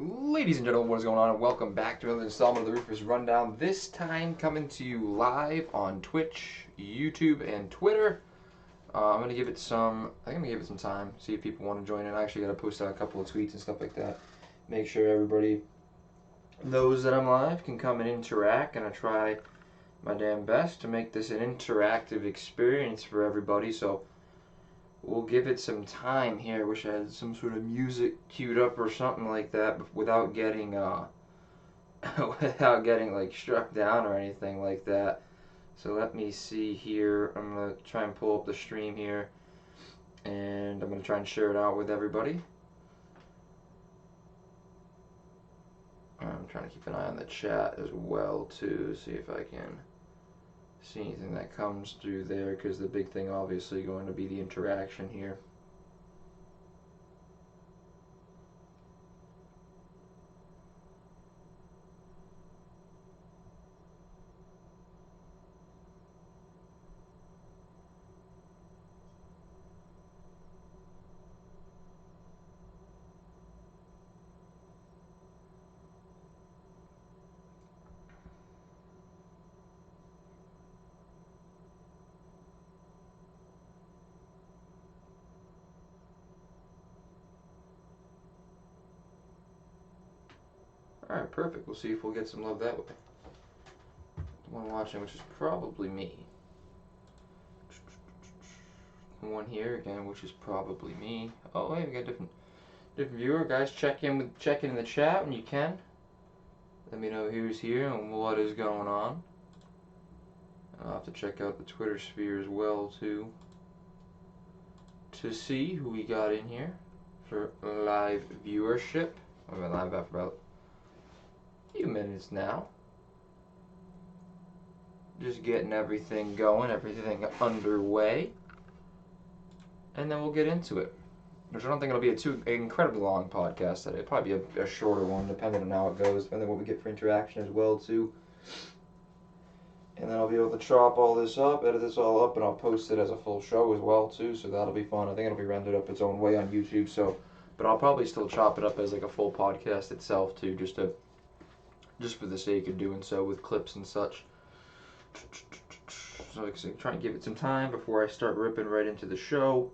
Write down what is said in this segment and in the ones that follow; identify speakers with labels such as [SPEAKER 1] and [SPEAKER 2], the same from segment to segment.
[SPEAKER 1] Ladies and gentlemen, what is going on? And welcome back to another installment of the Rufus Rundown. This time coming to you live on Twitch, YouTube, and Twitter. I'm gonna give it some time. See if people want to join in. I actually gotta post out a couple of tweets and stuff like that. Make sure everybody knows that I'm live, can come and interact. Gonna try my damn best to make this an interactive experience for everybody. So we'll give it some time here. Wish I had some sort of music queued up or something like that without getting like struck down or anything like that. So let me see here. I'm gonna try and pull up the stream here, and I'm gonna try and share it out with everybody. I'm trying to keep an eye on the chat as well too, see if I can see anything that comes through there, because the big thing obviously going to be the interaction here. Alright, perfect. We'll see if we'll get some love that way. The one watching, which is probably me. The one here again, which is probably me. Oh, hey, we got different viewer. Guys, check in the chat when you can. Let me know who's here and what is going on. I'll have to check out the Twitter sphere as well too, to see who we got in here for live viewership. I've been live after about few minutes now. Just getting everything going, everything underway, and then we'll get into it. Which I don't think it'll be an incredibly long podcast today. It'll probably be a shorter one, depending on how it goes, and then what we get for interaction as well too. And then I'll be able to chop all this up, edit this all up, and I'll post it as a full show as well too. So that'll be fun. I think it'll be rendered up its own way on YouTube. So, but I'll probably still chop it up as like a full podcast itself too, just for the sake of doing so with clips and such. So I'm trying to give it some time before I start ripping right into the show.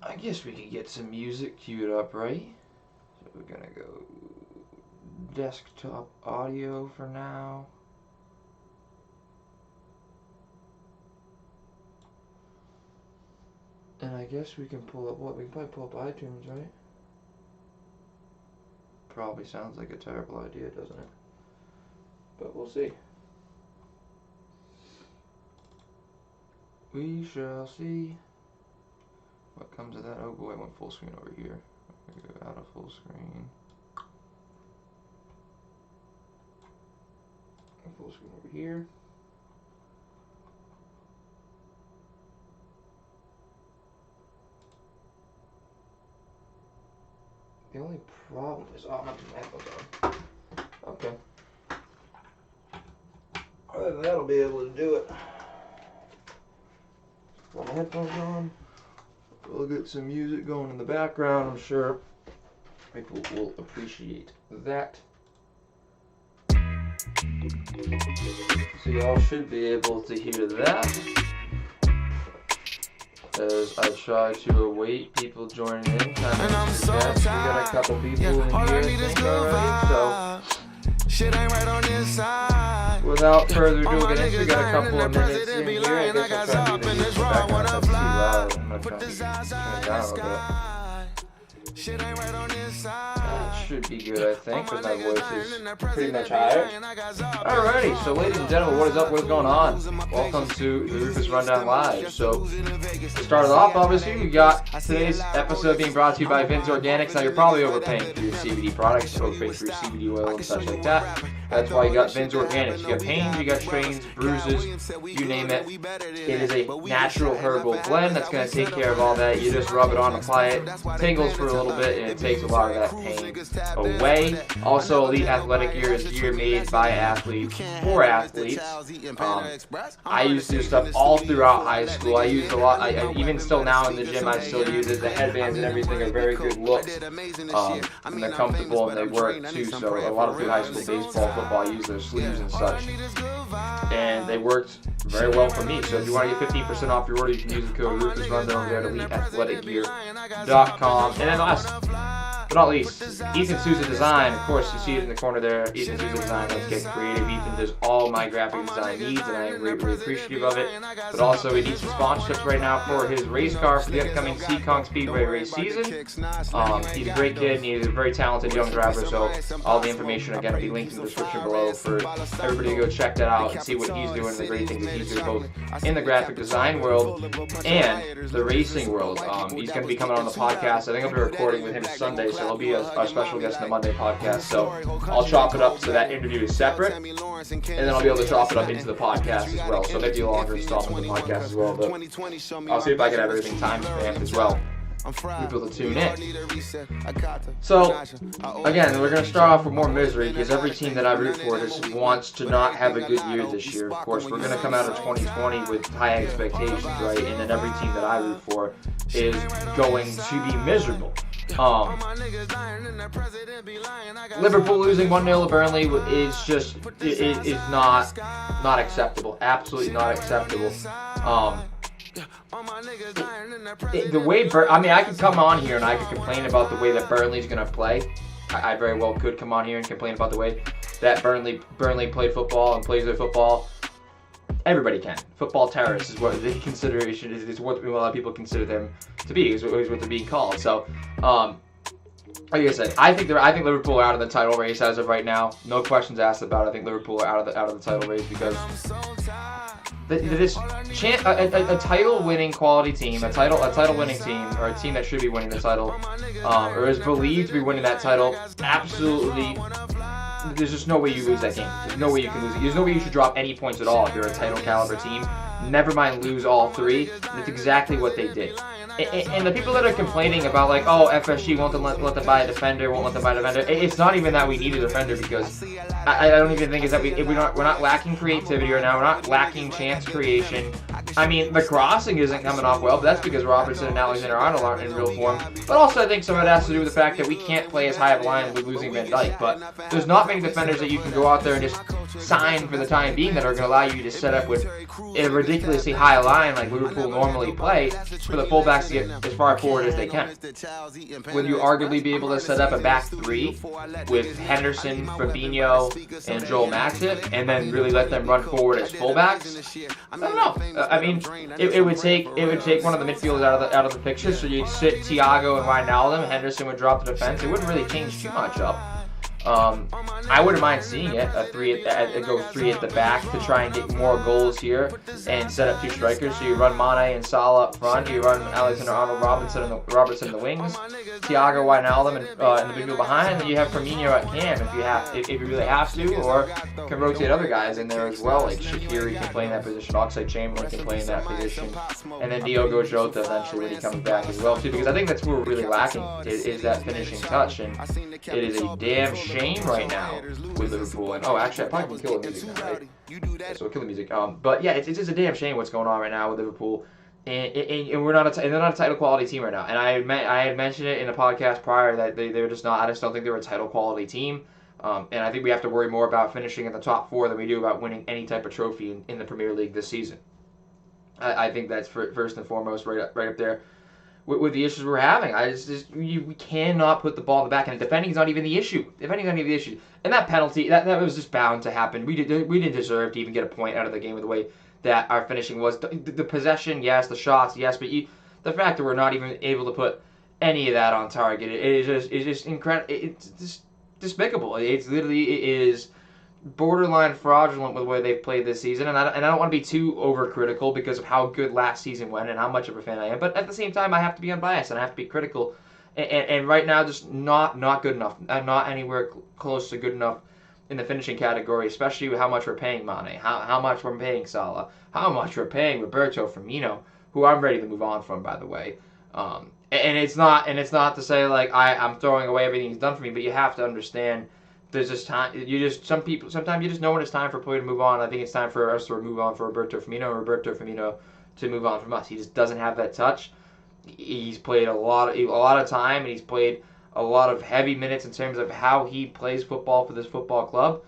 [SPEAKER 1] I guess we could get some music queued up, right? So we're gonna go desktop audio for now. And I guess we can pull up what? We can probably pull up iTunes, right? Probably sounds like a terrible idea, doesn't it? But we'll see. We shall see what comes of that. Oh boy, I went full screen over here. I'm gonna go out of full screen. Full screen over here. The only problem is, I'm not putting my headphones on. Okay. Other than that, I'll be able to do it. Put my headphones on. We'll get some music going in the background. I'm sure people will appreciate that. So y'all should be able to hear that. As I try to await people joining in, kind of so we got a couple people in here, I think, already, so shit ain't right on this side. Without further ado, we got a couple of minutes in here. I guess I'll try to do this in the background if that's too loud. I'm gonna try to turn it down a little bit. That should be good, I think, because my voice is pretty much higher. Alrighty, so ladies and gentlemen, what is up? What's going on? Welcome to the Rufus Rundown Live. So, to start it off, obviously, we got today's episode being brought to you by Vin's Organics. Now, you're probably overpaying for your CBD products, overpaying for your CBD oil and such like that. That's why you got Vin's Organics. You got pains, you got strains, bruises, you name it. It is a natural herbal blend that's going to take care of all that. You just rub it on, apply it, tingles for a little bit, and it takes a lot of that pain away. Also, Elite Athletic Gear is gear made by athletes for athletes. I used this stuff all throughout high school. I used a lot. Even still now in the gym, I still use it. The headbands and everything are very good looks. And they're comfortable and they work too. So a lot of good high school baseball, football, I use their sleeves and such. And they worked very well for me. So if you want to get 15% off your order, you can use the code Rufus Rundown there at EliteAthleticGear.com. And then last but not least, Ethan Souza Design. Of course, you see it in the corner there. Ethan Souza Design. Let's get creative. Ethan does all my graphic design needs, and I am greatly appreciative of it. But also, he needs some sponsorships right now for his race car for the upcoming Seacon Speedway race season. He's a great kid, and he's a very talented young driver. So all the information again will be linked in the description below for everybody to go check that out and see what he's doing and the great things that he's doing both in the graphic design world and the racing world. He's going to be coming on the podcast. I think I'll be recording with him Sunday. So he'll be a special guest in the Monday podcast. So I'll chop it up so that interview is separate, and then I'll be able to chop it up into the podcast as well. So maybe a longer installment of the podcast as well. But I'll see if I can have everything time stamped as well. People to tune in. So, again, we're going to start off with more misery because every team that I root for just wants to not have a good year this year. Of course, we're going to come out of 2020 with high expectations, right? And then every team that I root for is going to be miserable. Liverpool losing 1-0 to Burnley is not acceptable. Absolutely not acceptable. The way I could come on here and I could complain about the way that Burnley's going to play. I very well could come on here and complain about the way that Burnley played football and plays their football. Everybody can. Football terrorists is what the consideration is what a lot of people consider them to be. Is what they're being called. So, like I said, I think Liverpool are out of the title race as of right now. No questions asked about it. I think Liverpool are out of the title race because a title-winning quality team, a title-winning team, or a team that should be winning the title, or is believed to be winning that title, absolutely. There's just no way you lose that game. There's no way you can lose it. There's no way you should drop any points at all if you're a title caliber team. Never mind lose all three. That's exactly what they did. And the people that are complaining about like, oh, FSG won't let them buy a defender, won't let them buy a defender. It's not even that we need a defender because I don't even think it's that we're not lacking creativity right now. We're not lacking chance creation. I mean, the crossing isn't coming off well, but that's because Robertson and Alexander-Arnold aren't in real form. But also I think some of it has to do with the fact that we can't play as high of a line with losing Van Dijk. But there's not many defenders that you can go out there and just sign for the time being that are going to allow you to set up with a ridiculously high line like Liverpool normally play for the fullbacks to get as far forward as they can. Would you arguably be able to set up a back three with Henderson, Fabinho, and Joel Matip, and then really let them run forward as fullbacks? I don't know. I mean, it would take one of the midfielders out of the picture. So you'd sit Thiago and Wijnaldum. Henderson would drop the defense. It wouldn't really change too much up. I wouldn't mind seeing it, go three at the back to try and get more goals here and set up two strikers. So you run Mane and Salah up front, you run Alexander-Arnold, Robertson in the wings, Thiago, Wijnaldum in the midfield behind, and then you have Firmino at cam if you really have to, or can rotate other guys in there as well, like Shaqiri can play in that position, Oxlade-Chamberlain can play in that position, and then Diogo Jota eventually when he comes back as well too, because I think that's what we're really lacking is that finishing touch, and it is a damn shame right now with Liverpool. And actually, I probably can kill the music now, right? Yeah, so we'll kill the music. But yeah, it's just a damn shame what's going on right now with Liverpool, and we're not they're not a title quality team right now. And I had mentioned it in a podcast prior that they're just not. I just don't think they're a title quality team. And I think we have to worry more about finishing in the top four than we do about winning any type of trophy in the Premier League this season. I think that's first and foremost right up there. With the issues we're having, we cannot put the ball in the back, and defending is not even the issue. And that penalty, that was just bound to happen. We didn't deserve to even get a point out of the game with the way that our finishing was. The possession, yes, the shots, yes, but the fact that we're not even able to put any of that on target, it's just incredible. It's just despicable. It is borderline fraudulent with the way they've played this season, and I don't want to be too overcritical because of how good last season went and how much of a fan I am, but at the same time I have to be unbiased and I have to be critical, and right now just not good enough, not anywhere close to good enough in the finishing category, especially with how much we're paying Mane, how much we're paying Salah, how much we're paying Roberto Firmino, who I'm ready to move on from, by the way. And it's not to say like I'm throwing away everything he's done for me, but you have to understand there's just time. Sometimes you just know when it's time for a player to move on. I think it's time for us to move on for Roberto Firmino, and Roberto Firmino to move on from us. He just doesn't have that touch. He's played a lot of time, and he's played a lot of heavy minutes in terms of how he plays football for this football club.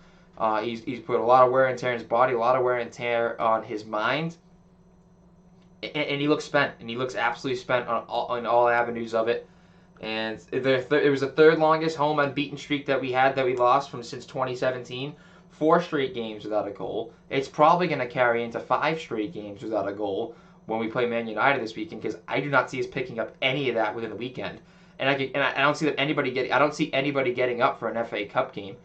[SPEAKER 1] He's put a lot of wear and tear in his body, a lot of wear and tear on his mind, and he looks spent, and he looks absolutely spent on all avenues of it. And it was the third longest home unbeaten streak that we lost since 2017. 4 straight games without a goal. It's probably going to carry into 5 straight games without a goal when we play Man United this weekend, because I do not see us picking up any of that within the weekend. And I don't see I don't see anybody getting up for an FA Cup game.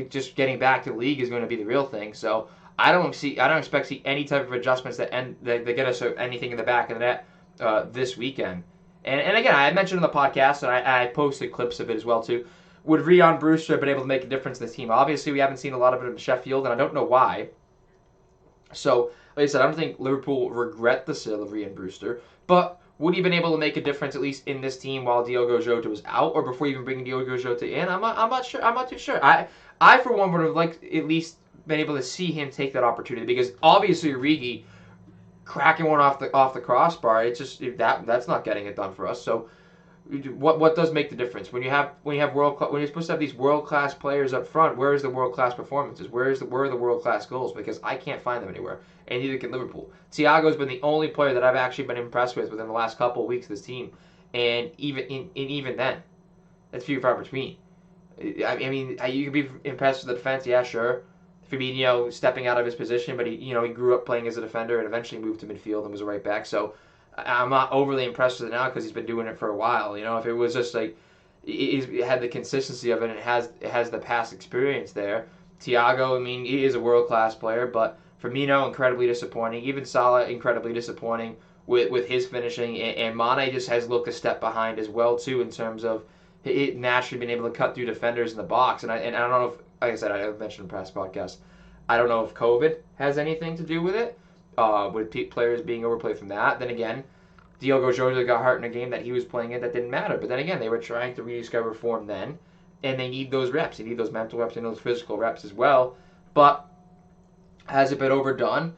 [SPEAKER 1] Just getting back to the league is going to be the real thing. So I don't expect to see any type of adjustments that get us anything in the back of the net this weekend. And again, I had mentioned in the podcast, and I posted clips of it as well too. Would Rian Brewster have been able to make a difference in this team? Obviously, we haven't seen a lot of it in Sheffield, and I don't know why. So, like I said, I don't think Liverpool regret the sale of Rian Brewster, but would he have been able to make a difference at least in this team while Diogo Jota was out, or before even bringing Diogo Jota in? I'm not sure. I'm not too sure. I for one would have liked at least been able to see him take that opportunity, because obviously Origi cracking one off the crossbar, it's just that's not getting it done for us. So what does make the difference when you're supposed to have these world class players up front? Where is the world class performances? Where are the world class goals? Because I can't find them anywhere, and neither can Liverpool. Thiago's been the only player that I've actually been impressed with within the last couple of weeks of this team, and even then, that's few and far between. I mean, you can be impressed with the defense, yeah, sure. Fabinho stepping out of his position, but he grew up playing as a defender and eventually moved to midfield and was a right back. So I'm not overly impressed with it now because he's been doing it for a while. If it was just like it had the consistency of it and it has the past experience there. Thiago, I mean, he is a world class player, but Firmino incredibly disappointing. Even Salah incredibly disappointing with his finishing, and Mane just has looked a step behind as well too in terms of it naturally being able to cut through defenders in the box. And I don't know if, like I said, I mentioned in past podcasts, I don't know if COVID has anything to do with it, with players being overplayed from that. Then again, Diogo Jota got hurt in a game that he was playing in that didn't matter. But then again, they were trying to rediscover form then, and they need those reps. They need those mental reps and those physical reps as well. But has it been overdone?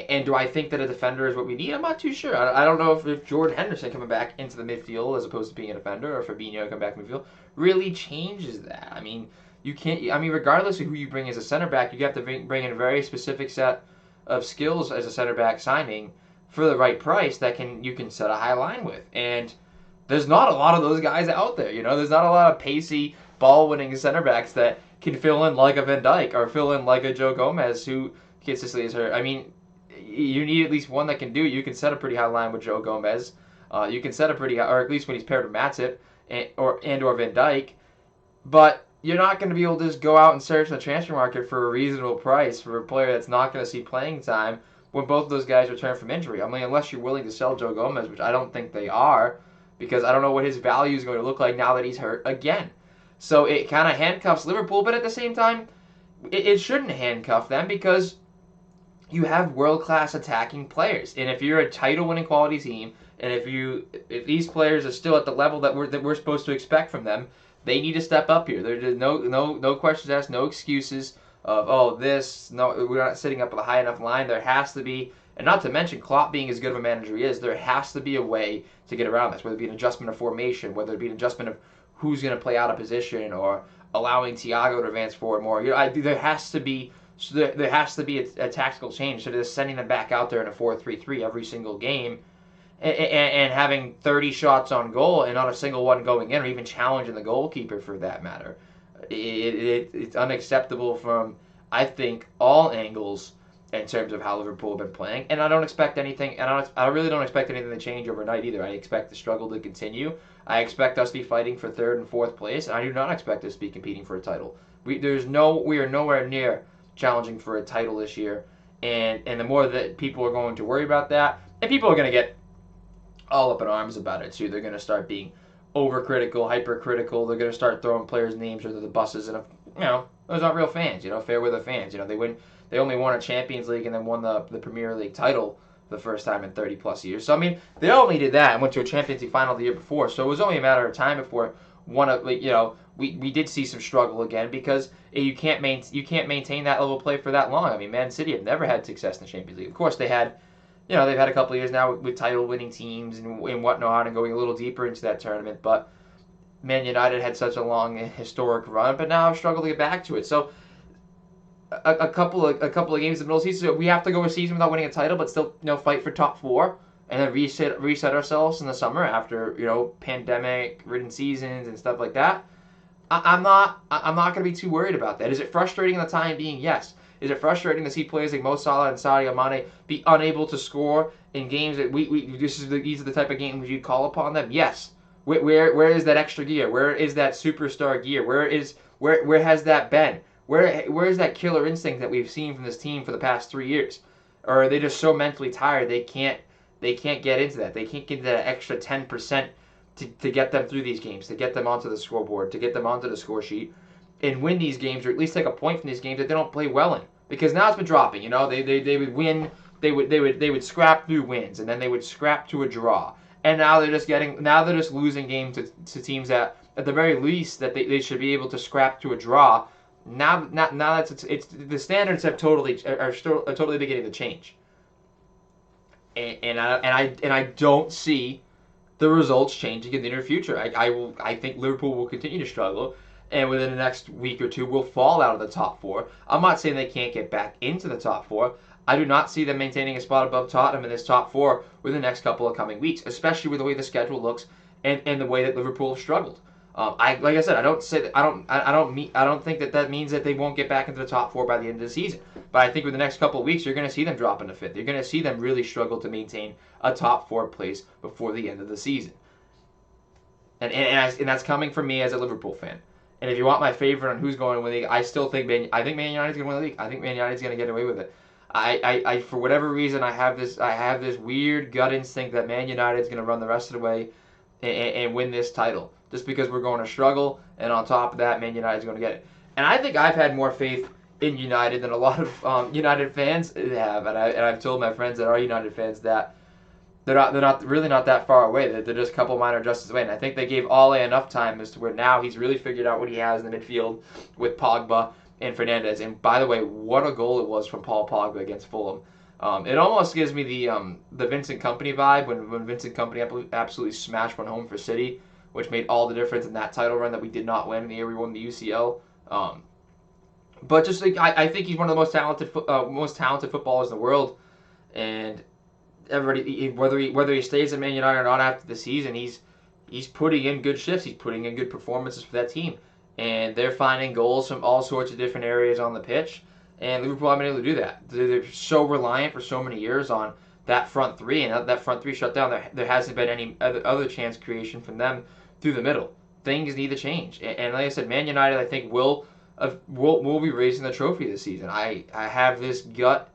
[SPEAKER 1] And do I think that a defender is what we need? I'm not too sure. I don't know if Jordan Henderson coming back into the midfield as opposed to being a defender, or Fabinho coming back in midfield, really changes that. I mean, you can't. I mean, regardless of who you bring as a center back, you have to bring in a very specific set of skills as a center back signing for the right price that you can set a high line with. And there's not a lot of those guys out there. There's not a lot of pacey, ball-winning center backs that can fill in like a Van Dijk or fill in like a Joe Gomez who consistently is hurt. I mean, you need at least one that can do it. You can set a pretty high line with Joe Gomez. You can set a pretty high, or at least when he's paired with Matip or Van Dijk. But you're not going to be able to just go out and search in the transfer market for a reasonable price for a player that's not going to see playing time when both of those guys return from injury. I mean, unless you're willing to sell Joe Gomez, which I don't think they are, because I don't know what his value is going to look like now that he's hurt again. So it kind of handcuffs Liverpool, but at the same time, it shouldn't handcuff them because you have world-class attacking players. And if you're a title-winning quality team, and if these players are still at the level that we're supposed to expect from them, they need to step up here. There's no questions asked, no excuses of we're not sitting up with a high enough line. There has to be, and not to mention Klopp being as good of a manager he is, there has to be a way to get around this, whether it be an adjustment of formation, whether it be an adjustment of who's going to play out of position, or allowing Thiago to advance forward more. There has to be a tactical change instead of just sending them back out there in a 4-3-3 every single game. And having 30 shots on goal and not a single one going in, or even challenging the goalkeeper for that matter. It's unacceptable from, I think, all angles in terms of how Liverpool have been playing. And I don't expect anything, and I really don't expect anything to change overnight either. I expect the struggle to continue. I expect us to be fighting for 3rd and 4th place, and I do not expect us to be competing for a title. We are nowhere near challenging for a title this year. And the more that people are going to worry about that, and people are going to get all up in arms about it too. They're going to start being overcritical, hypercritical. They're going to start throwing players' names under the buses, and those aren't real fans. Fair weather fans. They only won a Champions League and then won the Premier League title the first time in 30 plus years. So I mean, they only did that and went to a Champions League final the year before. So it was only a matter of time before one of we did see some struggle again because you can't maintain that level of play for that long. I mean, Man City have never had success in the Champions League. Of course, they've had a couple of years now with title-winning teams and whatnot and going a little deeper into that tournament. But Man United had such a long historic run, but now struggle to get back to it. So a couple of games in the middle of the season, so we have to go a season without winning a title, but still fight for top four, and then reset ourselves in the summer after pandemic-ridden seasons and stuff like that. I'm not going to be too worried about that. Is it frustrating in the time being? Yes. Is it frustrating to see players like Mo Salah and Sadio Mane be unable to score in games that these are the type of games you'd call upon them? Yes. Where is that extra gear? Where is that superstar gear? Where has that been? Where is that killer instinct that we've seen from this team for the past 3 years? Or are they just so mentally tired they can't get into that? They can't get that extra 10% to get them through these games, to get them onto the scoreboard, to get them onto the score sheet, and win these games, or at least take a point from these games that they don't play well in. Because now it's been dropping. They would win, they would scrap through wins, and then they would scrap to a draw. And now they're just losing games to teams that at the very least that they should be able to scrap to a draw. Now that's it's the standards are totally beginning to change. And I don't see the results changing in the near future. I think Liverpool will continue to struggle, and within the next week or two will fall out of the top four. I'm not saying they can't get back into the top four. I do not see them maintaining a spot above Tottenham in this top four within the next couple of coming weeks, especially with the way the schedule looks and the way that Liverpool have struggled. Like I said, I don't think that means that they won't get back into the top four by the end of the season. But I think with the next couple of weeks, you're going to see them drop into fifth. You're going to see them really struggle to maintain a top four place before the end of the season. And that's coming from me as a Liverpool fan. And if you want my favorite on who's going to win the league, I still think Man United's going to win the league. I think Man United's going to get away with it. I for whatever reason I have this weird gut instinct that Man United's going to run the rest of the way and win this title. Just because we're going to struggle, and on top of that, Man United's going to get it. And I think I've had more faith in United than a lot of United fans have, and I've told my friends that are United fans that they're not really not that far away. They're just a couple minor adjustments away, and I think they gave Ole enough time as to where now he's really figured out what he has in the midfield with Pogba and Fernandes. And by the way, what a goal it was from Paul Pogba against Fulham. It almost gives me the Vincent Kompany vibe when Vincent Kompany absolutely smashed one home for City, which made all the difference in that title run that we did not win in the year we won the UCL. But just like, I think he's one of the most talented footballers in the world, and everybody, whether he stays at Man United or not after the season, he's putting in good shifts. He's putting in good performances for that team, and they're finding goals from all sorts of different areas on the pitch. And Liverpool haven't been able to do that. They're so reliant for so many years on that front three, and that front three shut down. There hasn't been any other chance creation from them through the middle. Things need to change, and like I said, Man United I think will be raising the trophy this season. I have this gut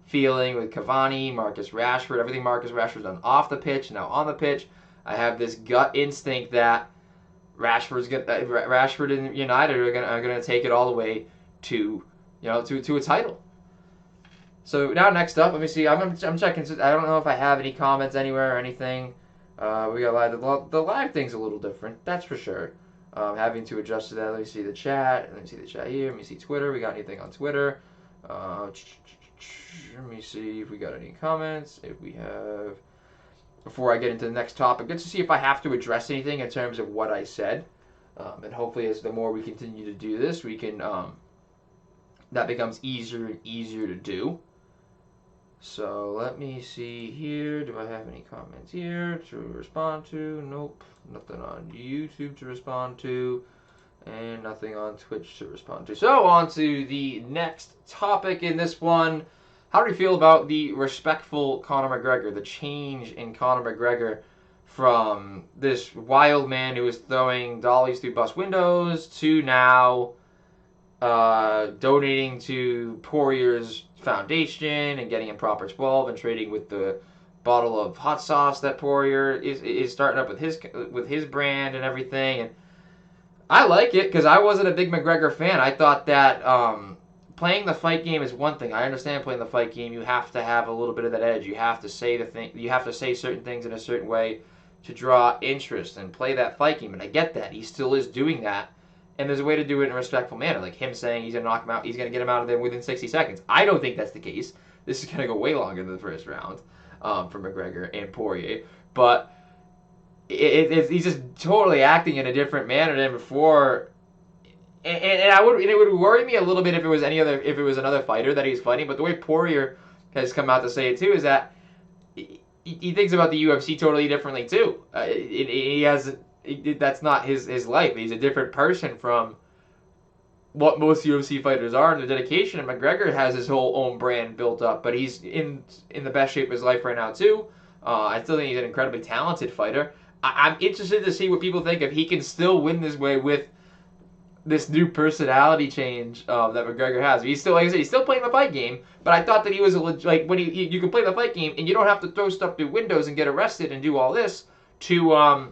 [SPEAKER 1] feeling with Cavani, Marcus Rashford, everything Marcus Rashford's done off the pitch, now on the pitch. I have this gut instinct that Rashford and United are gonna take it all the way to a title. So now next up, let me see. I'm checking. I don't know if I have any comments anywhere or anything. We got live. The live thing's a little different, that's for sure. Having to adjust to that. Let me see the chat. Let me see the chat here. Let me see Twitter. We got anything on Twitter? Let me see if we got any comments. If we have, before I get into the next topic, let's see if I have to address anything in terms of what I said. And hopefully, as the more we continue to do this, we can that becomes easier and easier to do. So let me see here. Do I have any comments here to respond to? Nope. Nothing on YouTube to respond to. And nothing on Twitch to respond to. So on to the next topic in this one. How do you feel about the respectful Conor McGregor? The change in Conor McGregor from this wild man who was throwing dollies through bus windows to now donating to Poirier's foundation and getting him Proper 12 and trading with the bottle of hot sauce that Poirier is starting up with his brand and everything. And I like it because I wasn't a big McGregor fan. I thought that playing the fight game is one thing. I understand playing the fight game. You have to have a little bit of that edge. You have to say the thing. You have to say certain things in a certain way to draw interest and play that fight game. And I get that. He still is doing that. And there's a way to do it in a respectful manner, like him saying he's going to knock him out. He's going to get him out of there within 60 seconds. I don't think that's the case. This is going to go way longer than the first round for McGregor and Poirier. But he's just totally acting in a different manner than before. And it would worry me a little bit if it was another fighter that he's fighting. But the way Poirier has come out to say it too is that he thinks about the UFC totally differently too. That's not his life. He's a different person from what most UFC fighters are, and the dedication. And McGregor has his whole own brand built up, but he's in the best shape of his life right now too. I still think he's an incredibly talented fighter. I'm interested to see what people think if he can still win this way with this new personality change that McGregor has. He's still, like I said, he's still playing the fight game, but I thought that he was like when you can play the fight game and you don't have to throw stuff through windows and get arrested and do all this to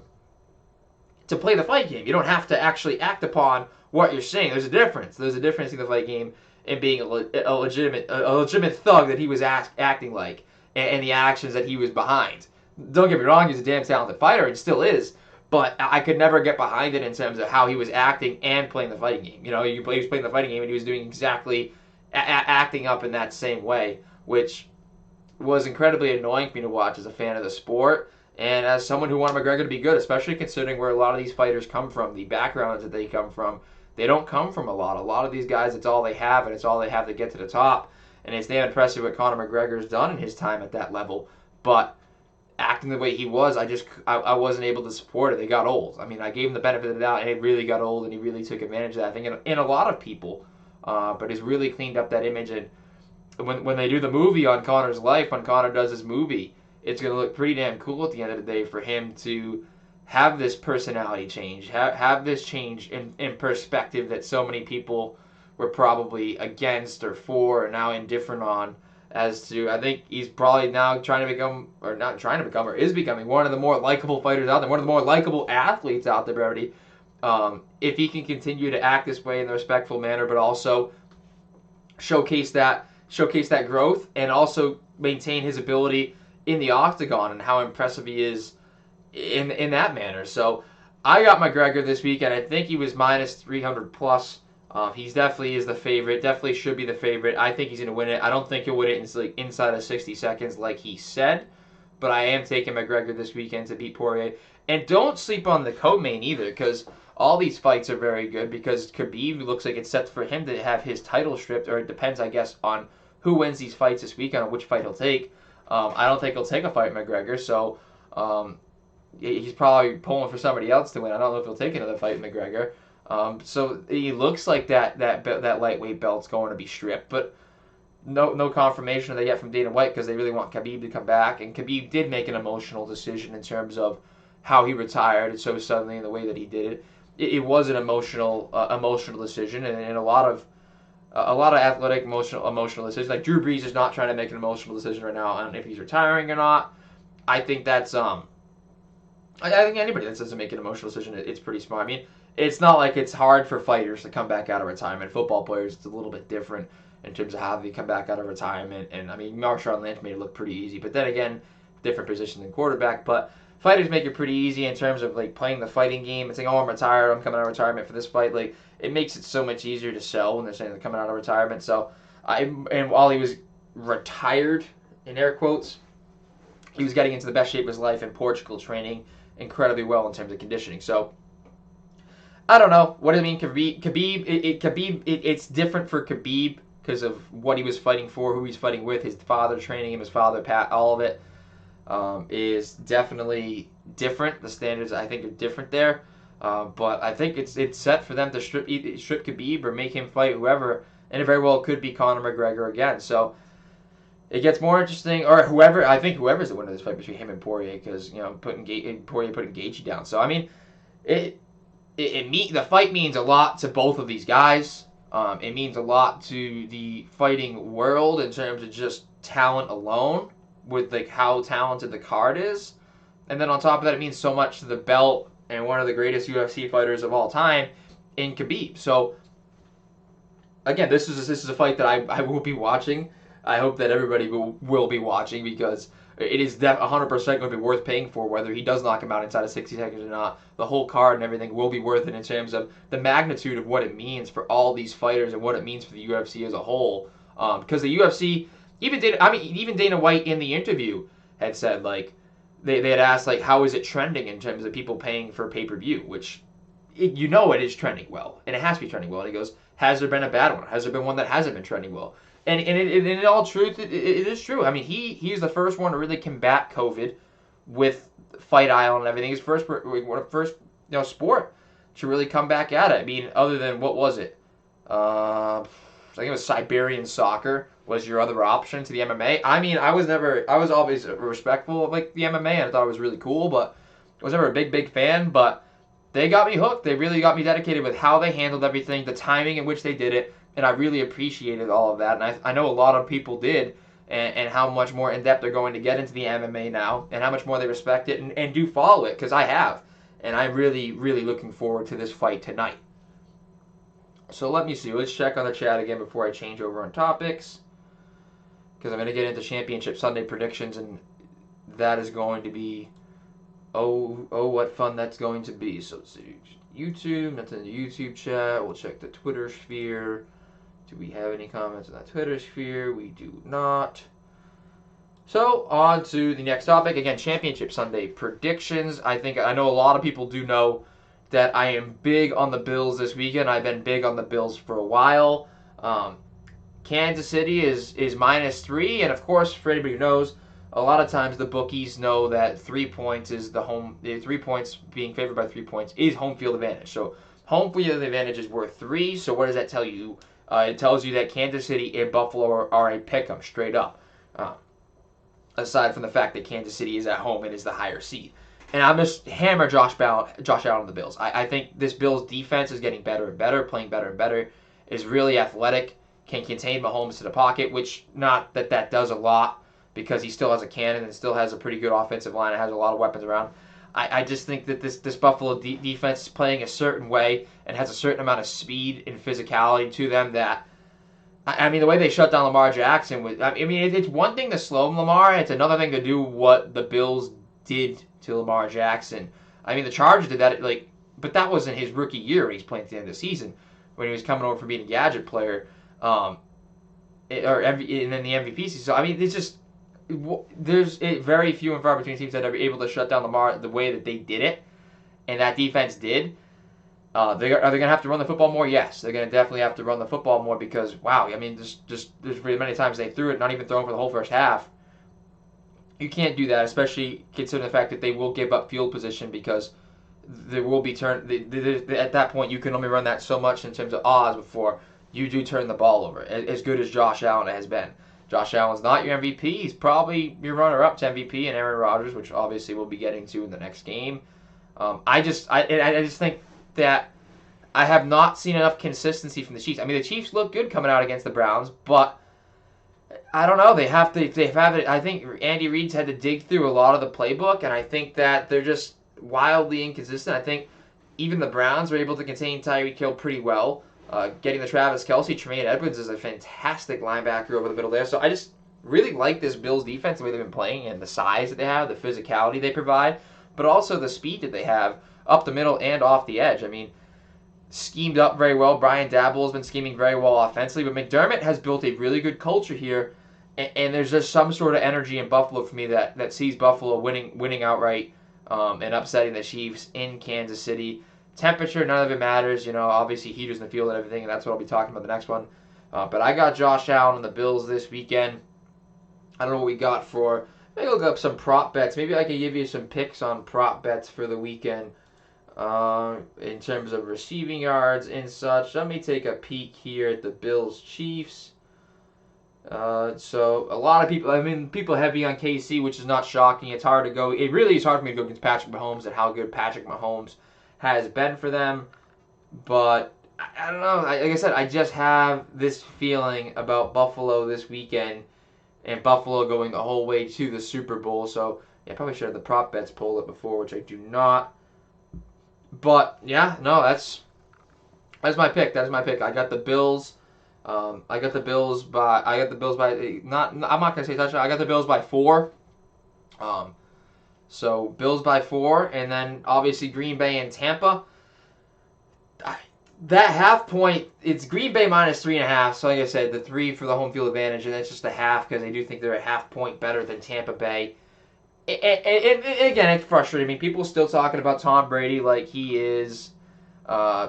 [SPEAKER 1] play the fight game. You don't have to actually act upon what you're saying. There's a difference. There's a difference in the fight game and being a legitimate thug that he was acting like and the actions that he was behind. Don't get me wrong, he's a damn talented fighter and still is, but I could never get behind it in terms of how he was acting and playing the fighting game. You know, he was playing the fighting game and he was doing exactly acting up in that same way, which was incredibly annoying for me to watch as a fan of the sport and as someone who wanted McGregor to be good, especially considering where a lot of these fighters come from, the backgrounds that they come from. They don't come from a lot. A lot of these guys, it's all they have, and it's all they have to get to the top. And it's damn impressive what Conor McGregor's done in his time at that level. But acting the way he was, I wasn't able to support it. It got old. I mean, I gave him the benefit of the doubt, and it really got old, and he really took advantage of that, I think, in a lot of people. But he's really cleaned up that image. And when they do the movie on Conor's life, when Conor does his movie, it's going to look pretty damn cool at the end of the day for him to have this personality change, have this change in perspective that so many people were probably against or for or now indifferent on. As to, I think he's probably now trying to become, or not trying to become, or is becoming one of the more likable fighters out there, one of the more likable athletes out there, already. If he can continue to act this way in a respectful manner, but also showcase that growth and also maintain his ability in the octagon and how impressive he is in that manner. So I got McGregor this week, and I think he was minus 300 plus. He's definitely is the favorite. Definitely should be the favorite. I think he's going to win it. I don't think he'll win it inside of 60 seconds like he said. But I am taking McGregor this weekend to beat Poirier. And don't sleep on the co-main either, because all these fights are very good, because Khabib looks like it's set for him to have his title stripped, or it depends, I guess, on who wins these fights this weekend, on which fight he'll take. I don't think he'll take a fight with McGregor, so he's probably pulling for somebody else to win. I don't know if he'll take another fight with McGregor. So he looks like that lightweight belt's going to be stripped, but no confirmation of that yet from Dana White, because they really want Khabib to come back. And Khabib did make an emotional decision in terms of how he retired so suddenly in the way that he did it. It was an emotional decision, and a lot of athletic emotional decisions. Like Drew Brees is not trying to make an emotional decision right now on if he's retiring or not. I think that's I think anybody that doesn't make an emotional decision, it's pretty smart. I mean, it's not like it's hard for fighters to come back out of retirement. Football players, it's a little bit different in terms of how they come back out of retirement. And I mean, Marshawn Lynch made it look pretty easy, but then again, different position than quarterback. But fighters make it pretty easy in terms of like playing the fighting game and saying, "Oh, I'm retired. I'm coming out of retirement for this fight." Like, it makes it so much easier to sell when they're saying they're coming out of retirement. So, and while he was retired in air quotes, he was getting into the best shape of his life in Portugal, training incredibly well in terms of conditioning. So, I don't know. What does it mean, Khabib? It's different for Khabib because of what he was fighting for, who he's fighting with, his father training him, his father, Pat, all of it is definitely different. The standards, I think, are different there. But I think it's set for them to strip Khabib or make him fight whoever, and it very well could be Conor McGregor again. So it gets more interesting, or whoever. I think whoever's the winner of this fight between him and Poirier, because Poirier putting Gaethje down. So I mean, the fight means a lot to both of these guys. It means a lot to the fighting world in terms of just talent alone, with like how talented the card is, and then on top of that, it means so much to the belt and one of the greatest UFC fighters of all time in Khabib. So again, this is a fight that I will be watching. I hope that everybody will be watching because it is 100% going to be worth paying for, whether he does knock him out inside of 60 seconds or not. The whole card and everything will be worth it in terms of the magnitude of what it means for all these fighters and what it means for the UFC as a whole. Because the UFC, even Dana White in the interview had said, like, they had asked, like, how is it trending in terms of people paying for pay-per-view, which it is trending well, and it has to be trending well. And he goes, has there been a bad one? Has there been one that hasn't been trending well? And in all truth, it is true. I mean, he's the first one to really combat COVID with Fight Island and everything. His first sport to really come back at it. I mean, other than what was it? I think it was Siberian soccer was your other option to the MMA. I mean, I was always respectful of like the MMA, and I thought it was really cool, but I was never a big fan. But they got me hooked. They really got me dedicated with how they handled everything, the timing in which they did it, and I really appreciated all of that. And I know a lot of people did, and how much more in depth they're going to get into the MMA now, and how much more they respect it and do follow it, because I have. And I'm really, really looking forward to this fight tonight. So let me see. Let's check on the chat again before I change over on topics, because I'm going to get into Championship Sunday predictions, and that is going to be, oh, what fun that's going to be. So let's see. YouTube, nothing in the YouTube chat. We'll check the Twitter sphere. Do we have any comments on that Twitter sphere? We do not. So, on to the next topic. Again, Championship Sunday predictions. I know a lot of people do know that I am big on the Bills this weekend. I've been big on the Bills for a while. Kansas City is -3, and of course, for anybody who knows, a lot of times the bookies know that 3 points is 3 points being favored by 3 points is home field advantage. So home field advantage is worth 3. So what does that tell you? It tells you that Kansas City and Buffalo are a pick-em straight up. Aside from the fact that Kansas City is at home and is the higher seed. And I'm just hammer Josh Allen on the Bills. I think this Bills defense is getting better and better, playing better and better, is really athletic, can contain Mahomes to the pocket, which not that does a lot because he still has a cannon and still has a pretty good offensive line and has a lot of weapons around. I just think that this Buffalo defense is playing a certain way and has a certain amount of speed and physicality to them that, I mean, the way they shut down Lamar Jackson it's one thing to slow Lamar, it's another thing to do what the Bills did to Lamar Jackson. I mean, the Chargers did that, but that wasn't his rookie year when he's playing at the end of the season, when he was coming over from being a gadget player, and then the MVP season. So, I mean, it's just, there's very few and far between teams that are able to shut down Lamar the way that they did it, and that defense did. Are they going to have to run the football more? Yes, they're going to definitely have to run the football more because, wow, I mean, there's really many times they threw it, not even throwing for the whole first half. You can't do that, especially considering the fact that they will give up field position because there will be at that point, you can only run that so much in terms of odds before you do turn the ball over, as good as Josh Allen has been. Josh Allen's not your MVP. He's probably your runner-up to MVP and Aaron Rodgers, which obviously we'll be getting to in the next game. I just think that I have not seen enough consistency from the Chiefs. I mean, the Chiefs look good coming out against the Browns, but I don't know. I think Andy Reid's had to dig through a lot of the playbook, and I think that they're just wildly inconsistent. I think even the Browns were able to contain Tyreek Hill pretty well. Getting the Travis Kelce, Tremaine Edwards is a fantastic linebacker over the middle there. So I just really like this Bills defense, the way they've been playing, and the size that they have, the physicality they provide, but also the speed that they have up the middle and off the edge. I mean, schemed up very well. Brian Daboll has been scheming very well offensively, but McDermott has built a really good culture here, and there's just some sort of energy in Buffalo for me that sees Buffalo winning outright and upsetting the Chiefs in Kansas City. Temperature, none of it matters. Obviously heaters in the field and everything, and that's what I'll be talking about the next one. But I got Josh Allen and the Bills this weekend. I don't know what we got for. Maybe look up some prop bets. Maybe I can give you some picks on prop bets for the weekend in terms of receiving yards and such. Let me take a peek here at the Bills Chiefs. So a lot of people heavy on KC, which is not shocking. It's hard to go. It really is hard for me to go against Patrick Mahomes and how good Patrick Mahomes has been for them. But I don't know. Like I said, I just have this feeling about Buffalo this weekend and Buffalo going the whole way to the Super Bowl. So yeah, I probably should have the prop bets pulled up before, which I do not. But yeah, no, that's That's my pick. That is my pick. I got the Bills. I got the Bills by. I got the Bills by. Not. I'm not gonna say touchdown. I got the Bills by 4. Um, so Bills by 4, and then obviously Green Bay and Tampa. That half point, it's Green Bay minus 3.5. So like I said, the 3 for the home field advantage, and that's just a half because I do think they're a half point better than Tampa Bay. And again, it's frustrating. I mean, people are still talking about Tom Brady like he is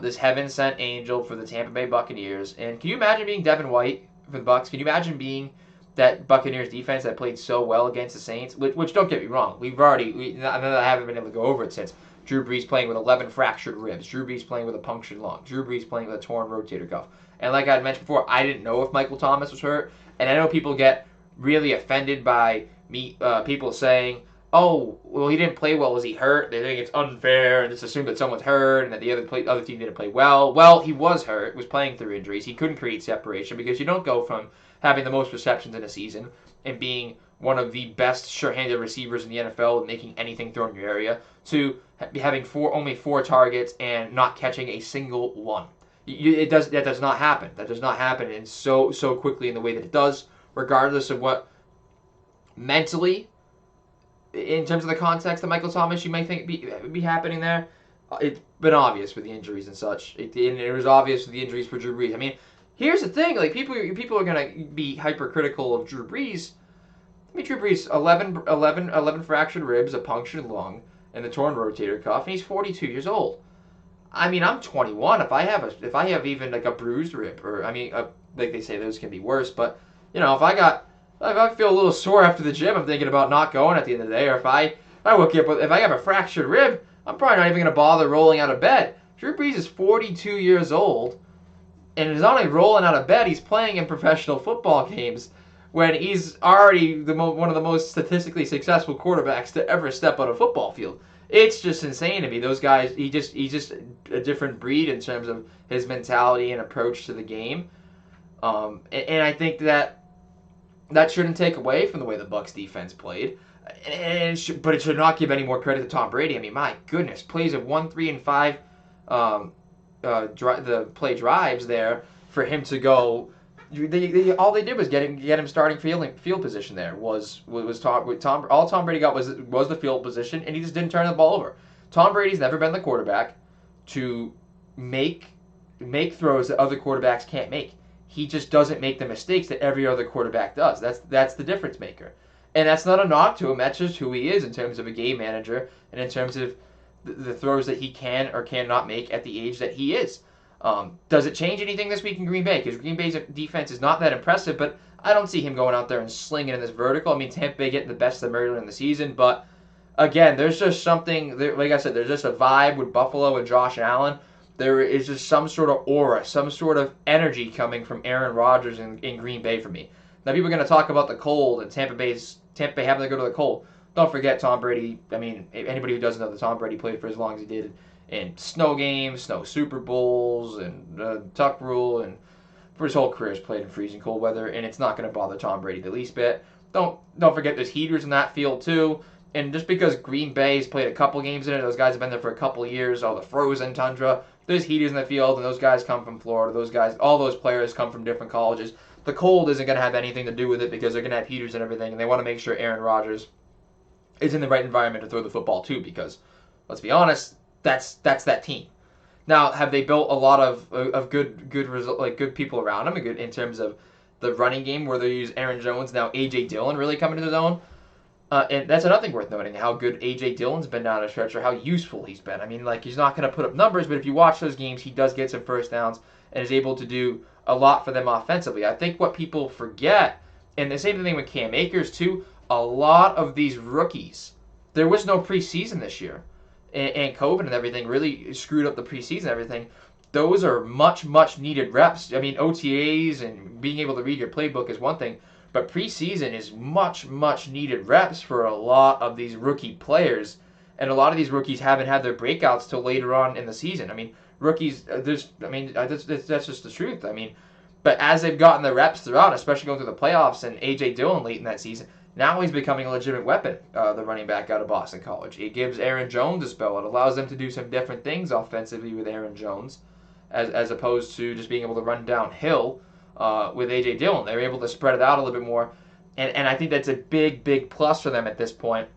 [SPEAKER 1] this heaven sent angel for the Tampa Bay Buccaneers. And can you imagine being Devin White for the Bucs? Can you imagine being that Buccaneers defense that played so well against the Saints? Which don't get me wrong, I haven't been able to go over it since. Drew Brees playing with 11 fractured ribs. Drew Brees playing with a punctured lung. Drew Brees playing with a torn rotator cuff. And like I had mentioned before, I didn't know if Michael Thomas was hurt. And I know people get really offended by me, people saying, "Oh, well, he didn't play well. Was he hurt?" They think it's unfair and just assume that someone's hurt and that the other team didn't play well. Well, he was hurt. Was playing through injuries. He couldn't create separation because you don't go from having the most receptions in a season and being one of the best sure-handed receivers in the NFL and making anything thrown in your area to having only 4 targets and not catching a single one. That does not happen. That does not happen, and so quickly in the way that it does, regardless of what mentally, in terms of the context that Michael Thomas you might think be happening there. It's been obvious with the injuries and such. It was obvious with the injuries for Drew Brees. I mean, here's the thing: like people are gonna be hypercritical of Drew Brees. I mean, Drew Brees 11 fractured ribs, a punctured lung, and the torn rotator cuff, and he's 42 years old. I mean, I'm 21. If I have even like a bruised rib, or I mean, like they say, those can be worse. But you know, if I feel a little sore after the gym, I'm thinking about not going at the end of the day. Or if I wake up, if I have a fractured rib, I'm probably not even going to bother rolling out of bed. Drew Brees is 42 years old, and is not only rolling out of bed, he's playing in professional football games when he's already one of the most statistically successful quarterbacks to ever step on a football field. It's just insane to me. Those guys, he's just a different breed in terms of his mentality and approach to the game. And I think that shouldn't take away from the way the Bucs defense played. But it should not give any more credit to Tom Brady. I mean, my goodness, plays of 1, 3, and 5, the play drives there for him to go. All they did was get him starting field position there. All Tom Brady got was the field position, and he just didn't turn the ball over. Tom Brady's never been the quarterback to make throws that other quarterbacks can't make. He just doesn't make the mistakes that every other quarterback does. That's the difference maker. And that's not a knock to him. That's just who he is in terms of a game manager and in terms of the throws that he can or cannot make at the age that he is. Does it change anything this week in Green Bay? Because Green Bay's defense is not that impressive, but I don't see him going out there and slinging in this vertical. I mean, Tampa Bay getting the best of them earlier in the season, but again, there's just something, like I said, there's just a vibe with Buffalo and Josh Allen. There is just some sort of aura, some sort of energy coming from Aaron Rodgers in Green Bay for me. Now, people are going to talk about the cold and Tampa Bay having to go to the cold. Don't forget Tom Brady. I mean, anybody who doesn't know that Tom Brady played for as long as he did in snow games, snow Super Bowls, and Tuck Rule, and for his whole career has played in freezing cold weather, and it's not going to bother Tom Brady the least bit. Don't forget there's heaters in that field too. And just because Green Bay's played a couple games in it, those guys have been there for a couple years, all the frozen tundra, there's heaters in the field, and those guys come from Florida. All those players come from different colleges. The cold isn't going to have anything to do with it because they're going to have heaters and everything, and they want to make sure Aaron Rodgers is in the right environment to throw the football too, because, let's be honest, that's that team. Now, have they built a lot of good people around him, in terms of the running game where they use Aaron Jones, now A.J. Dillon really coming to his own? And that's another thing worth noting, how good A.J. Dillon's been down the stretch, or how useful he's been. I mean, like, he's not going to put up numbers, but if you watch those games, he does get some first downs and is able to do a lot for them offensively. I think what people forget, and the same thing with Cam Akers too, a lot of these rookies, there was no preseason this year, and COVID and everything really screwed up the preseason and everything. Those are much needed reps. I mean, OTAs and being able to read your playbook is one thing, but preseason is much needed reps for a lot of these rookie players, and a lot of these rookies haven't had their breakouts till later on in the season. I mean, rookies, that's just the truth. I mean, but as they've gotten the reps throughout, especially going through the playoffs, and A.J. Dillon late in that season, now he's becoming a legitimate weapon, the running back out of Boston College. It gives Aaron Jones a spell. It allows them to do some different things offensively with Aaron Jones. as opposed to just being able to run downhill with A.J. Dillon. They were able to spread it out a little bit more, and I think that's a big plus for them at this point.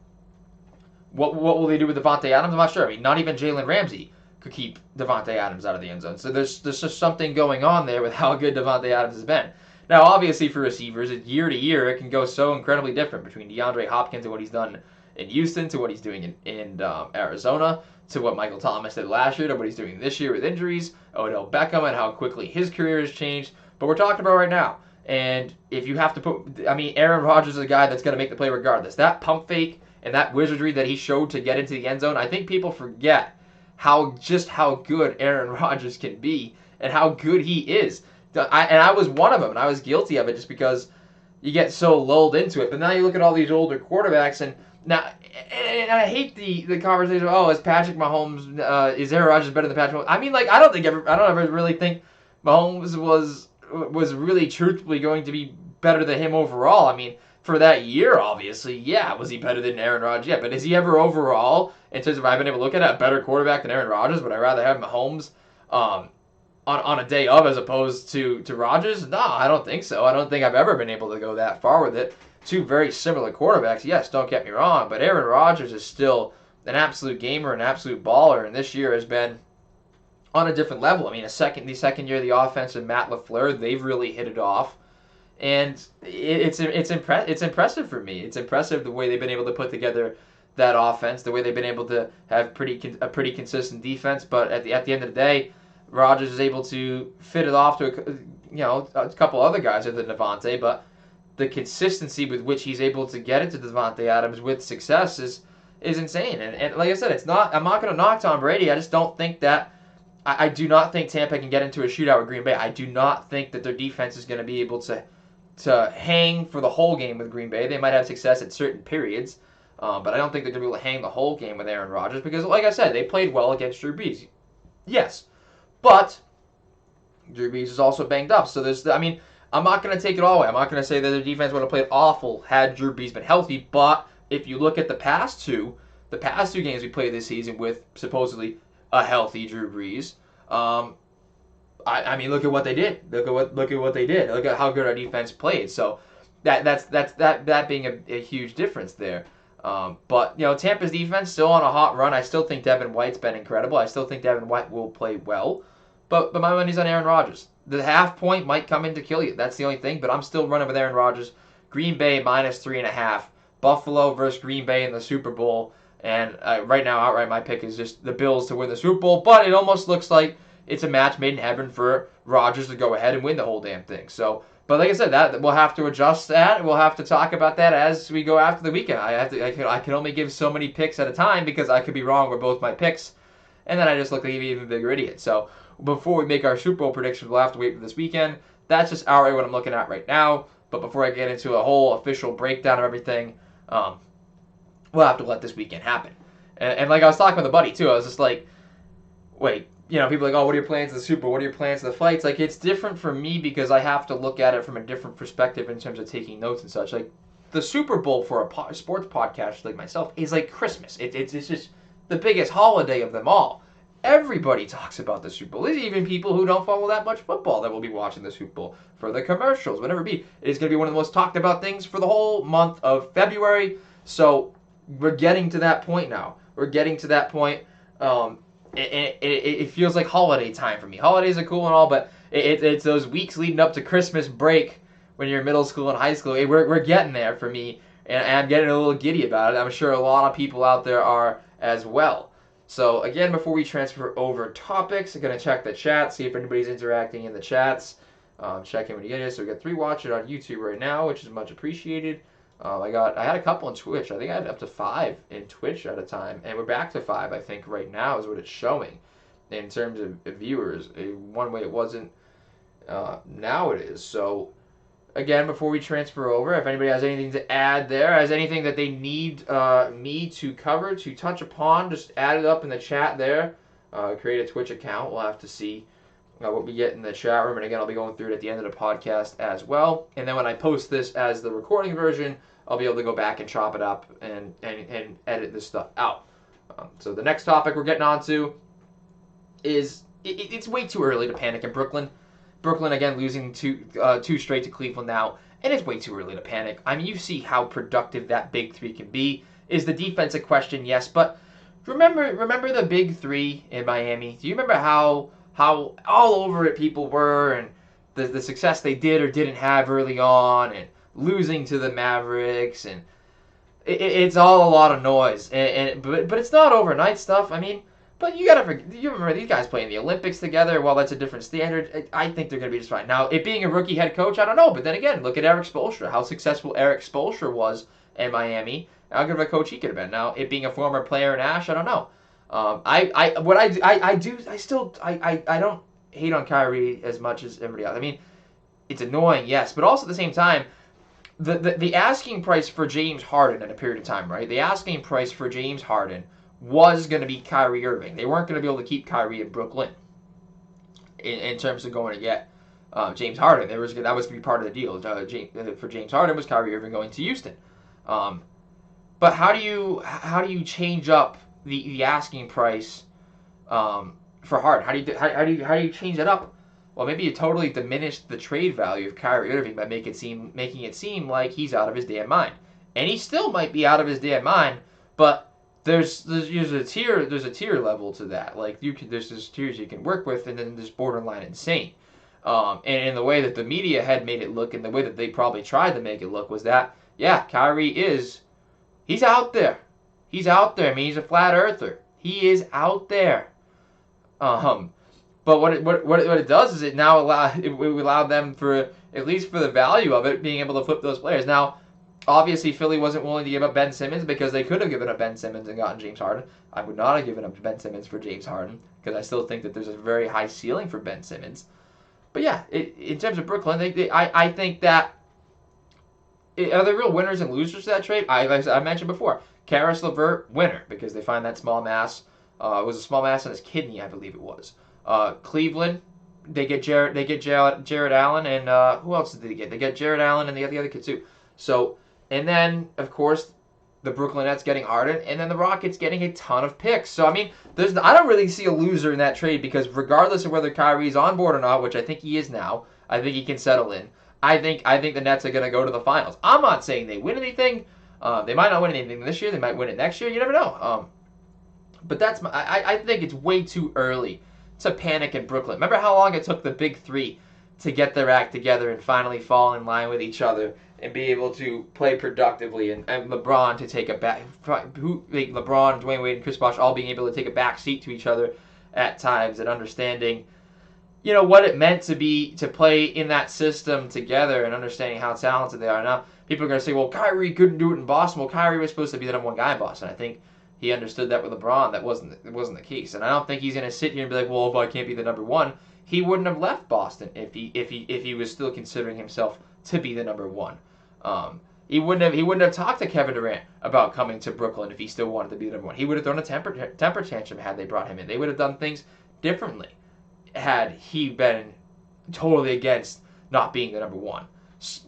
[SPEAKER 1] What will they do with Devontae Adams? I'm not sure. I mean, not even Jalen Ramsey could keep Devontae Adams out of the end zone. So there's just something going on there with how good Devontae Adams has been. Now, obviously, for receivers, year to year, it can go so incredibly different between DeAndre Hopkins and what he's done in Houston to what he's doing in Arizona to what Michael Thomas did last year to what he's doing this year with injuries, Odell Beckham and how quickly his career has changed. But we're talking about right now. And if you have to put, Aaron Rodgers is a guy that's going to make the play regardless. That pump fake and that wizardry that he showed to get into the end zone, I think people forget how good Aaron Rodgers can be and how good he is. I was one of them, and I was guilty of it just because you get so lulled into it. But now you look at all these older quarterbacks, and I hate the conversation. Oh, is Patrick Mahomes? Is Aaron Rodgers better than Patrick Mahomes? I mean, like I don't ever really think Mahomes was really truthfully going to be better than him overall. I mean, for that year, obviously, yeah, was he better than Aaron Rodgers? Yeah, but is he ever overall, in terms of I've been able to look at it, a better quarterback than Aaron Rodgers? Would I rather have Mahomes on a day of as opposed to Rodgers? No, I don't think so. I don't think I've ever been able to go that far with it. Two very similar quarterbacks, yes, don't get me wrong, but Aaron Rodgers is still an absolute gamer, an absolute baller, and this year has been on a different level. I mean, the second year of the offense and Matt LaFleur, they've really hit it off. And it's impressive for me. It's impressive the way they've been able to put together that offense, the way they've been able to have a pretty consistent defense. But at the end of the day, Rodgers is able to fit it off to a couple other guys other than Devontae. But the consistency with which he's able to get it to Devontae Adams with success is insane. And like I said, I'm not going to knock Tom Brady. I just don't think that. I do not think Tampa can get into a shootout with Green Bay. I do not think that their defense is going to be able to hang for the whole game with Green Bay. They might have success at certain periods, but I don't think they're going to be able to hang the whole game with Aaron Rodgers because, like I said, they played well against Drew Brees. Yes, but Drew Brees is also banged up. So I'm not going to take it all away. I'm not going to say that their defense would have played awful had Drew Brees been healthy, but if you look at the past two games we played this season with supposedly a healthy Drew Brees, I mean, look at what they did. Look at what they did. Look at how good our defense played. So that being a huge difference there. But Tampa's defense still on a hot run. I still think Devin White's been incredible. I still think Devin White will play well. But my money's on Aaron Rodgers. The half point might come in to kill you. That's the only thing. But I'm still running with Aaron Rodgers. Green Bay -3.5. Buffalo versus Green Bay in the Super Bowl. And right now, outright, my pick is just the Bills to win the Super Bowl. But it almost looks like it's a match made in heaven for Rodgers to go ahead and win the whole damn thing. So, but like I said, that we'll have to adjust that. We'll have to talk about that as we go after the weekend. I can only give so many picks at a time because I could be wrong with both my picks, and then I just look like an even bigger idiot. So before we make our Super Bowl predictions, we'll have to wait for this weekend. That's just outright what I'm looking at right now. But before I get into a whole official breakdown of everything, we'll have to let this weekend happen. And like I was talking with a buddy too, I was just like, wait. People are like, oh, what are your plans for the Super Bowl? What are your plans for the fights? Like, it's different for me because I have to look at it from a different perspective in terms of taking notes and such. Like, the Super Bowl for a sports podcast like myself is like Christmas. It's just the biggest holiday of them all. Everybody talks about the Super Bowl. There's even people who don't follow that much football that will be watching the Super Bowl for the commercials, whatever it be. It is going to be one of the most talked about things for the whole month of February. So we're getting to that point now. We're getting to that point. It feels like holiday time for me. Holidays are cool and all, but it's those weeks leading up to Christmas break when you're in middle school and high school. We're getting there for me, and I'm getting a little giddy about it. I'm sure a lot of people out there are as well. So again, before we transfer over topics, I'm going to check the chat, see if anybody's interacting in the chats. Check in when you get it. So we got 3 watching on YouTube right now, which is much appreciated. I had a couple on Twitch. I think I had up to 5 in Twitch at a time, and we're back to 5. I think right now is what it's showing in terms of viewers. One way it wasn't, now it is. So again, before we transfer over, if anybody has anything to add there, has anything that they need me to cover, to touch upon, just add it up in the chat there. Create a Twitch account. We'll have to see what we get in the chat room, and again, I'll be going through it at the end of the podcast as well. And then when I post this as the recording version, I'll be able to go back and chop it up and edit this stuff out. So the next topic we're getting on to is
[SPEAKER 2] it's way too early to panic in Brooklyn. Brooklyn again losing two straight to Cleveland now, and it's way too early to panic. I mean, you see how productive that big three can be. Is the defense a question? Yes, but remember the big three in Miami? Do you remember how all over it people were, and the success they did or didn't have early on, and losing to the Mavericks, and it's all a lot of noise, but it's not overnight stuff. I mean, but you remember these guys playing the Olympics together. While that's a different standard, I think they're going to be just fine. Now, it being a rookie head coach, I don't know. But then again, look at Eric Spoelstra, how successful Eric Spoelstra was in Miami. How good of a coach he could have been. Now, it being a former player in Ash, I don't know. I don't hate on Kyrie as much as everybody else. I mean, it's annoying, yes, but also at the same time, the asking price for James Harden in a period of time, right? The asking price for James Harden was going to be Kyrie Irving. They weren't going to be able to keep Kyrie in Brooklyn in terms of going to get James Harden. That was going to be part of the deal. For James Harden was Kyrie Irving going to Houston. But how do you change up the asking price for Harden? How do you change it up? Well, maybe you totally diminish the trade value of Kyrie Irving by making it seem like he's out of his damn mind, and he still might be out of his damn mind. But there's a tier level to that. Like there's tiers you can work with, and then there's borderline insane. And in the way that the media had made it look, and the way that they probably tried to make it look, was that Kyrie he's out there. He's out there. I mean, he's a flat earther. He is out there. But what it does is it now allowed them, for at least for the value of it, being able to flip those players. Now, obviously, Philly wasn't willing to give up Ben Simmons because they could have given up Ben Simmons and gotten James Harden. I would not have given up Ben Simmons for James Harden because I still think that there's a very high ceiling for Ben Simmons. But yeah, in terms of Brooklyn, I think that are there real winners and losers to that trade? Like I mentioned before, Karis LeVert, winner, because they find that small mass. It was a small mass in his kidney, I believe it was. Cleveland, they get Jared Allen, and who else did they get? They get Jared Allen and the other kid too. So, and then of course the Brooklyn Nets getting Harden, and then the Rockets getting a ton of picks. So I mean, I don't really see a loser in that trade, because regardless of whether Kyrie's on board or not, which I think he is now, I think he can settle in. I think the Nets are going to go to the finals. I'm not saying they win anything. They might not win anything this year. They might win it next year. You never know. But I think it's way too early to panic in Brooklyn. Remember how long it took the big three to get their act together and finally fall in line with each other and be able to play productively, and LeBron to take a back, LeBron, Dwayne Wade, and Chris Bosh all being able to take a back seat to each other at times, and understanding, what it meant to play in that system together, and understanding how talented they are. Now, people are going to say, well, Kyrie couldn't do it in Boston. Well, Kyrie was supposed to be the number one guy in Boston. I think he understood that with LeBron. That wasn't the case. And I don't think he's going to sit here and be like, well, if I can't be the number one. He wouldn't have left Boston if he was still considering himself to be the number one. He wouldn't have talked to Kevin Durant about coming to Brooklyn if he still wanted to be the number one. He would have thrown a temper tantrum had they brought him in. They would have done things differently had he been totally against not being the number one.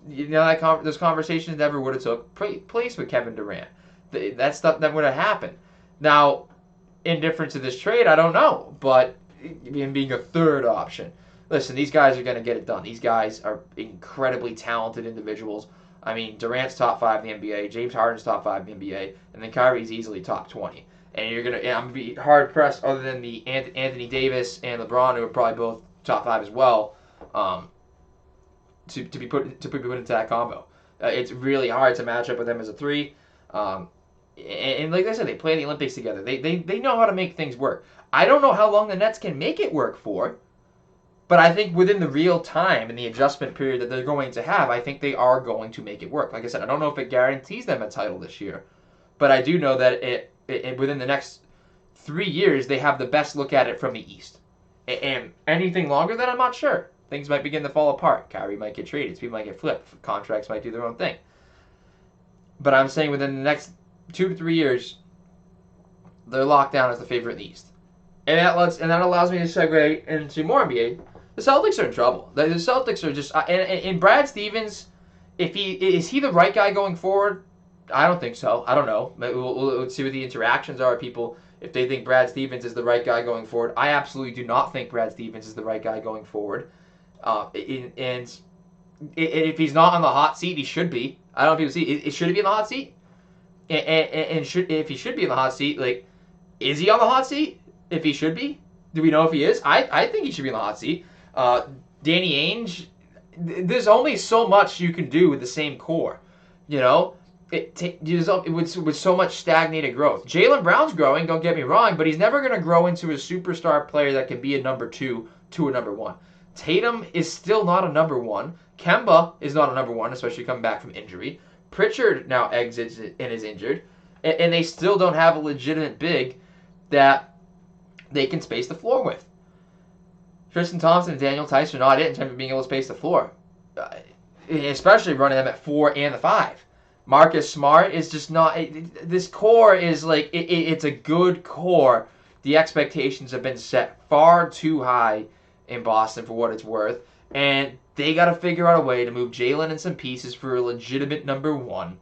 [SPEAKER 2] Those conversations never would have took place with Kevin Durant. That stuff that would have happened. Now, indifferent to this trade, I don't know, but in being a third option, listen, these guys are going to get it done. These guys are incredibly talented individuals. I mean, Durant's top 5 in the NBA, James Harden's top 5 in the NBA, and then Kyrie's easily top 20. And I'm gonna be hard pressed, other than the Anthony Davis and LeBron, who are probably both top 5 as well, to be put into that combo. It's really hard to match up with them as a 3. And like I said, they play in the Olympics together. They know how to make things work. I don't know how long the Nets can make it work for, but I think within the real time and the adjustment period that they're going to have, I think they are going to make it work. Like I said, I don't know if it guarantees them a title this year, but I do know that it within the next 3 years, they have the best look at it from the East. And anything longer than, I'm not sure. Things might begin to fall apart. Kyrie might get traded. People might get flipped. Contracts might do their own thing. But I'm saying within the next 2 to 3 years, they're locked down as the favorite in the East. And that allows me to segue into more NBA. The Celtics are in trouble. The Celtics are just... And Brad Stevens, is he the right guy going forward? I don't think so. I don't know. Let's see what the interactions are. People if they think Brad Stevens is the right guy going forward. I absolutely do not think Brad Stevens is the right guy going forward. And if he's not on the hot seat, he should be. I don't know if people see. Should he be in the hot seat? And if he should be in the hot seat, like, is he on the hot seat? If he should be, do we know if he is? I think he should be in the hot seat. Danny Ainge, there's only so much you can do with the same core, you know. With so much stagnated growth. Jaylen Brown's growing, don't get me wrong, but he's never going to grow into a superstar player that can be a number 2 to a number 1. Tatum is still not a number 1. Kemba is not a number 1, especially coming back from injury. Pritchard now exits and is injured, and they still don't have a legitimate big that they can space the floor with. Tristan Thompson and Daniel Tice are not it in terms of being able to space the floor, especially running them at 4 and the 5. Marcus Smart is just not. This core is like it's a good core. The expectations have been set far too high in Boston for what it's worth, and they got to figure out a way to move Jaylen and some pieces for a legitimate number 1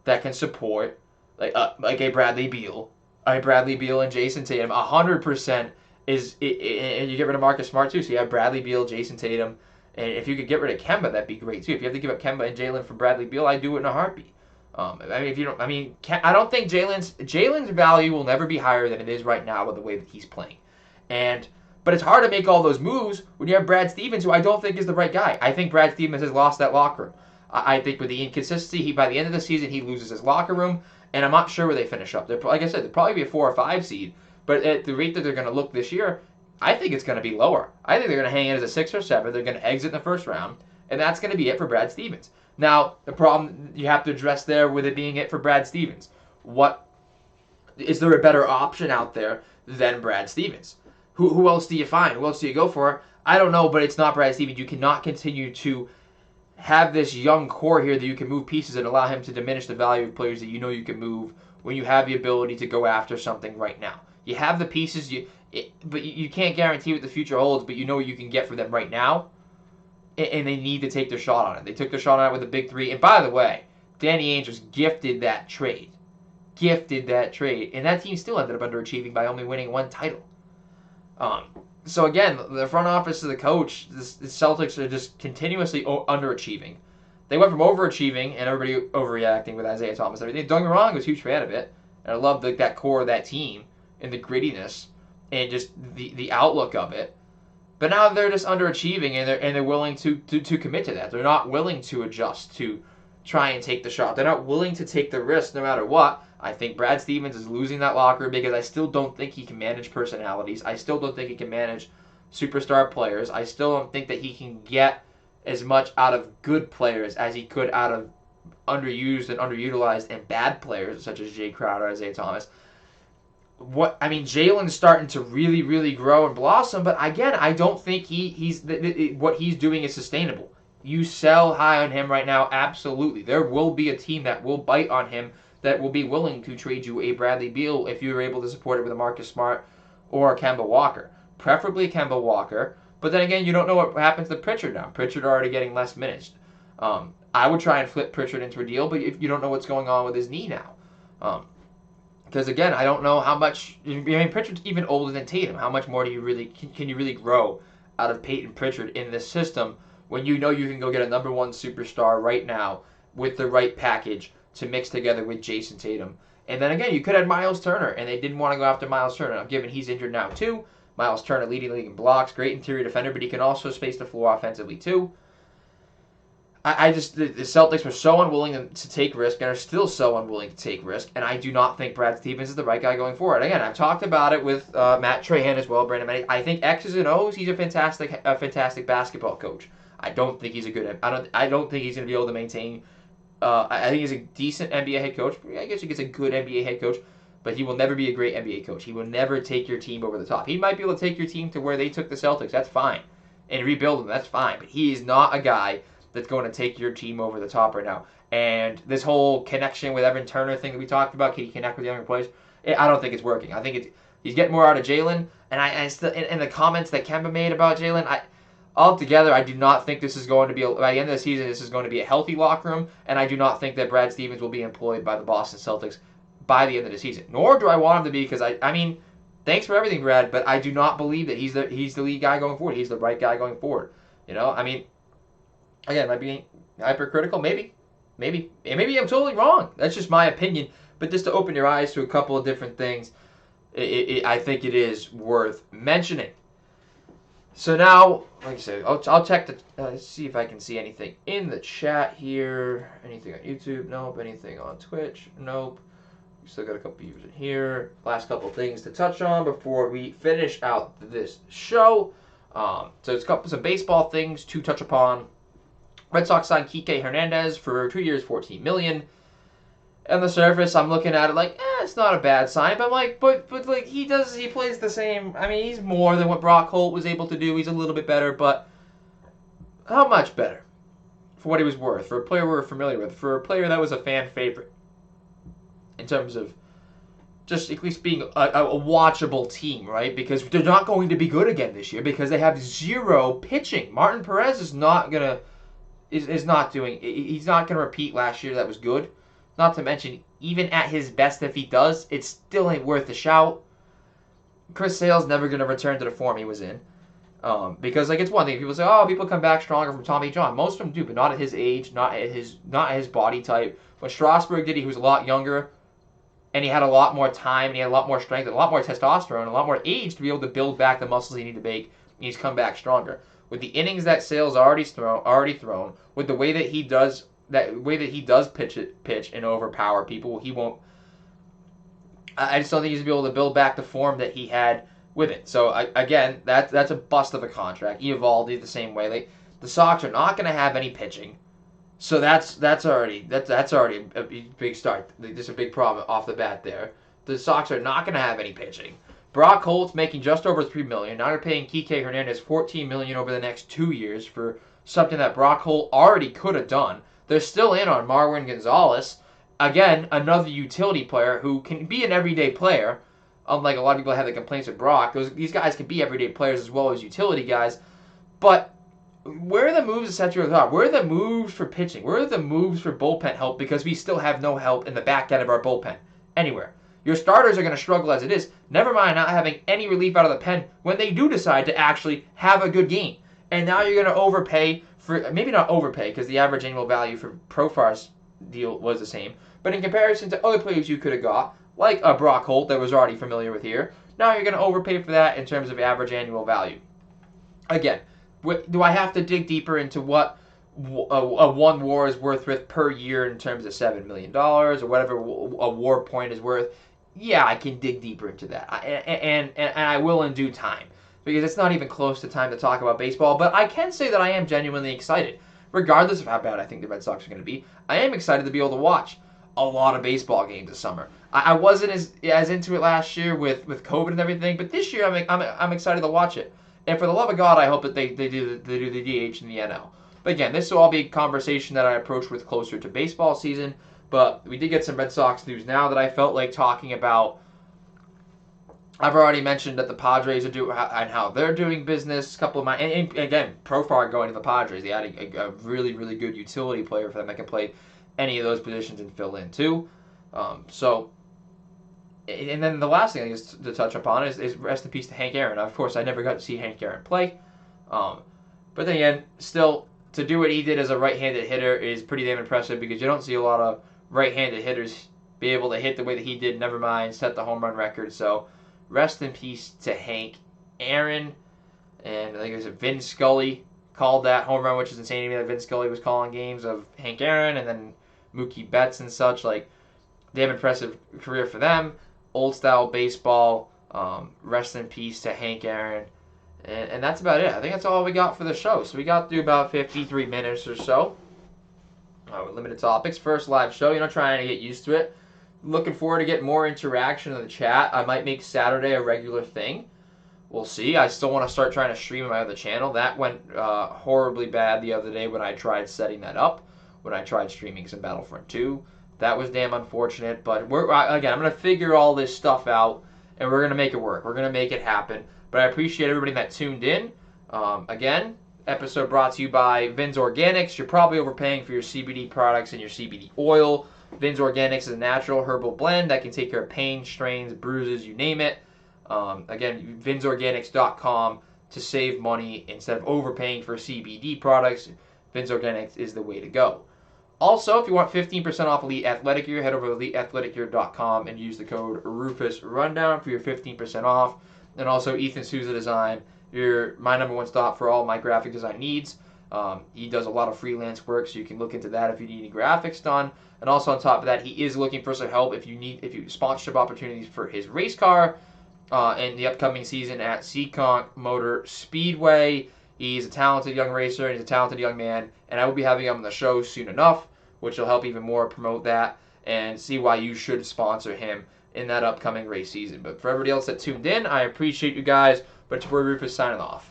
[SPEAKER 2] that can support like a Bradley Beal, and Jason Tatum. 100% is, and you get rid of Marcus Smart too. So you have Bradley Beal, Jason Tatum, and if you could get rid of Kemba, that'd be great too. If you have to give up Kemba and Jaylen for Bradley Beal, I'd do it in a heartbeat. I don't think Jaylen's value will never be higher than it is right now with the way that he's playing, but it's hard to make all those moves when you have Brad Stevens, who I don't think is the right guy. I think Brad Stevens has lost that locker room. I think with the inconsistency, by the end of the season, he loses his locker room, and I'm not sure where they finish up. Like I said, they'll probably be a 4 or 5 seed, but at the rate that they're going to look this year, I think it's going to be lower. I think they're going to hang in as a 6 or 7. They're going to exit in the first round, and that's going to be it for Brad Stevens. Now, the problem you have to address there with it being it for Brad Stevens. What is there a better option out there than Brad Stevens? Who else do you find? Who else do you go for? I don't know, but it's not Brad Stevens. You cannot continue to have this young core here that you can move pieces and allow him to diminish the value of players that you know you can move when you have the ability to go after something right now. You have the pieces, but you can't guarantee what the future holds, but you know what you can get for them right now. And they need to take their shot on it. They took their shot on it with a big 3. And by the way, Danny Ainge was gifted that trade. And that team still ended up underachieving by only winning 1 title. So again, the front office of the coach, the Celtics are just continuously underachieving. They went from overachieving and everybody overreacting with Isaiah Thomas and everything. Don't get me wrong, I was a huge fan of it. And I loved that core of that team and the grittiness and just the outlook of it. But now they're just underachieving, and they're willing to commit to that. They're not willing to adjust to try and take the shot. They're not willing to take the risk no matter what. I think Brad Stevens is losing that locker room because I still don't think he can manage personalities. I still don't think he can manage superstar players. I still don't think that he can get as much out of good players as he could out of underused and underutilized and bad players such as Jay Crowder, Isaiah Thomas. Jaylen's starting to really, really grow and blossom, but again, I don't think what he's doing is sustainable. You sell high on him right now, absolutely. There will be a team that will bite on him, that will be willing to trade you a Bradley Beal if you're able to support it with a Marcus Smart or a Kemba Walker. Preferably Kemba Walker, but then again, you don't know what happens to Pritchard now. Pritchard already getting less minutes. I would try and flip Pritchard into a deal, but if you don't know what's going on with his knee now. Because again, I don't know how much. Pritchard's even older than Tatum. How much more do you really can you really grow out of Peyton Pritchard in this system when you know you can go get a number 1 superstar right now with the right package to mix together with Jason Tatum? And then again, you could have Miles Turner, and they didn't want to go after Miles Turner. Now, given he's injured now too, Miles Turner leading the league in blocks, great interior defender, but he can also space the floor offensively too. The Celtics were so unwilling to take risk and are still so unwilling to take risk, and I do not think Brad Stevens is the right guy going forward. Again, I've talked about it with Matt Trahan as well, Brandon Manning. I think X's and O's, he's a fantastic basketball coach. I don't think he's a good. I don't think he's going to be able to maintain. I think he's a decent NBA head coach. I guess he gets a good NBA head coach, but he will never be a great NBA coach. He will never take your team over the top. He might be able to take your team to where they took the Celtics. That's fine, and rebuild them. That's fine, but he is not a guy that's going to take your team over the top right now. And this whole connection with Evan Turner thing that we talked about, can he connect with younger players? I don't think it's working. I think he's getting more out of Jaylen. And I still, in the comments that Kemba made about Jaylen, altogether, I do not think this is going to be, by the end of the season, this is going to be a healthy locker room. And I do not think that Brad Stevens will be employed by the Boston Celtics by the end of the season. Nor do I want him to be, because I mean, thanks for everything, Brad, but I do not believe that he's the lead guy going forward. He's the right guy going forward. I mean, again, am I being hypercritical? Maybe. Maybe I'm totally wrong. That's just my opinion. But just to open your eyes to a couple of different things, I think it is worth mentioning. So now, like I said, I'll check see if I can see anything in the chat here. Anything on YouTube? Nope. Anything on Twitch? Nope. We still got a couple viewers in here. Last couple things to touch on before we finish out this show. So it's some baseball things to touch upon. Red Sox signed Kike Hernandez for 2 years, $14 million. On the surface, I'm looking at it like, it's not a bad sign. But I'm like, but like he plays the same. I mean, he's more than what Brock Holt was able to do. He's a little bit better, but how much better for what he was worth? For a player we're familiar with, for a player that was a fan favorite, in terms of just at least being a watchable team, right? Because they're not going to be good again this year because they have zero pitching. Martin Perez is not gonna. He's not going to repeat last year. That was good. Not to mention, even at his best, if he does, it still ain't worth a shout. Chris Sale's never going to return to the form he was in. Because like it's one thing. People say, people come back stronger from Tommy John. Most of them do, but not at his age, not at his body type. When Strasburg did it, he was a lot younger, and he had a lot more time, and he had a lot more strength, and a lot more testosterone, and a lot more age to be able to build back the muscles he needed to make, and he's come back stronger. With the innings that Sale's already thrown, with the way that he does pitch and overpower people, he won't. I just don't think he's gonna be able to build back the form that he had with it. So again, that's a bust of a contract. Eovaldi the same way. Like the Sox are not gonna have any pitching, so that's already a big start. There's a big problem off the bat there. The Sox are not gonna have any pitching. Brock Holt's making just over $3 million. Now they're paying Kike Hernandez $14 million over the next 2 years for something that Brock Holt already could have done. They're still in on Marwin Gonzalez. Again, another utility player who can be an everyday player. Unlike a lot of people have the complaints with Brock. These guys can be everyday players as well as utility guys. But where are the moves to set your top? Where are the moves for pitching? Where are the moves for bullpen help? Because we still have no help in the back end of our bullpen. Anywhere. Your starters are going to struggle as it is. Never mind not having any relief out of the pen when they do decide to actually have a good game. And now you're going to overpay for, maybe not overpay because the average annual value for Profar's deal was the same. But in comparison to other players you could have got, like a Brock Holt that was already familiar with here, now you're going to overpay for that in terms of average annual value. Again, do I have to dig deeper into what a one WAR is worth per year in terms of $7 million or whatever a WAR point is worth? Yeah, I can dig deeper into that, and I will in due time, because it's not even close to time to talk about baseball, but I can say that I am genuinely excited. Regardless of how bad I think the Red Sox are going to be, I am excited to be able to watch a lot of baseball games this summer. I wasn't as into it last year with COVID and everything, but this year I'm excited to watch it. And for the love of God, I hope that they do the DH and the NL. But again, this will all be a conversation that I approach with closer to baseball season. But we did get some Red Sox news now that I felt like talking about. I've already mentioned that the Padres are doing and how they're doing business. A couple of and again, Profar going to the Padres. They had a really, really good utility player for them that can play any of those positions and fill in too. And then the last thing I guess to touch upon is rest in peace to Hank Aaron. Of course, I never got to see Hank Aaron play. But then again, still, to do what he did as a right-handed hitter is pretty damn impressive, because you don't see a lot of right-handed hitters be able to hit the way that he did, never mind set the home run record. So rest in peace to Hank Aaron. And I think it was Vin Scully called that home run, which is insane to me that Vin Scully was calling games of Hank Aaron and then Mookie Betts and such. Like, they have an impressive career for them. Old style baseball. Rest in peace to Hank Aaron. And that's about it. I think that's all we got for the show. So we got through about 53 minutes or so. With limited topics. First live show, trying to get used to it. Looking forward to getting more interaction in the chat. I might make Saturday a regular thing. We'll see. I still want to start trying to stream on my other channel. That went horribly bad the other day when I tried setting that up. When I tried streaming some Battlefront 2. That was damn unfortunate. But again, I'm going to figure all this stuff out. And we're going to make it work. We're going to make it happen. But I appreciate everybody that tuned in. Again, episode brought to you by Vin's Organics. You're probably overpaying for your CBD products and your CBD oil. Vin's Organics is a natural herbal blend that can take care of pain, strains, bruises, you name it. Again, vinsorganics.com to save money instead of overpaying for CBD products. Vin's Organics is the way to go. Also, if you want 15% off Elite Athletic Gear, head over to eliteathleticgear.com and use the code Rufus Rundown for your 15% off. And also, Ethan Souza Design, my number one stop for all my graphic design needs. He does a lot of freelance work, so you can look into that if you need any graphics done. And also on top of that, he is looking for some help if you sponsorship opportunities for his race car in the upcoming season at Seekonk Motor Speedway. He's a talented young racer, and he's a talented young man, and I will be having him on the show soon enough, which will help even more promote that and see why you should sponsor him in that upcoming race season. But for everybody else that tuned in, I appreciate you guys. But it's Rufus signing off.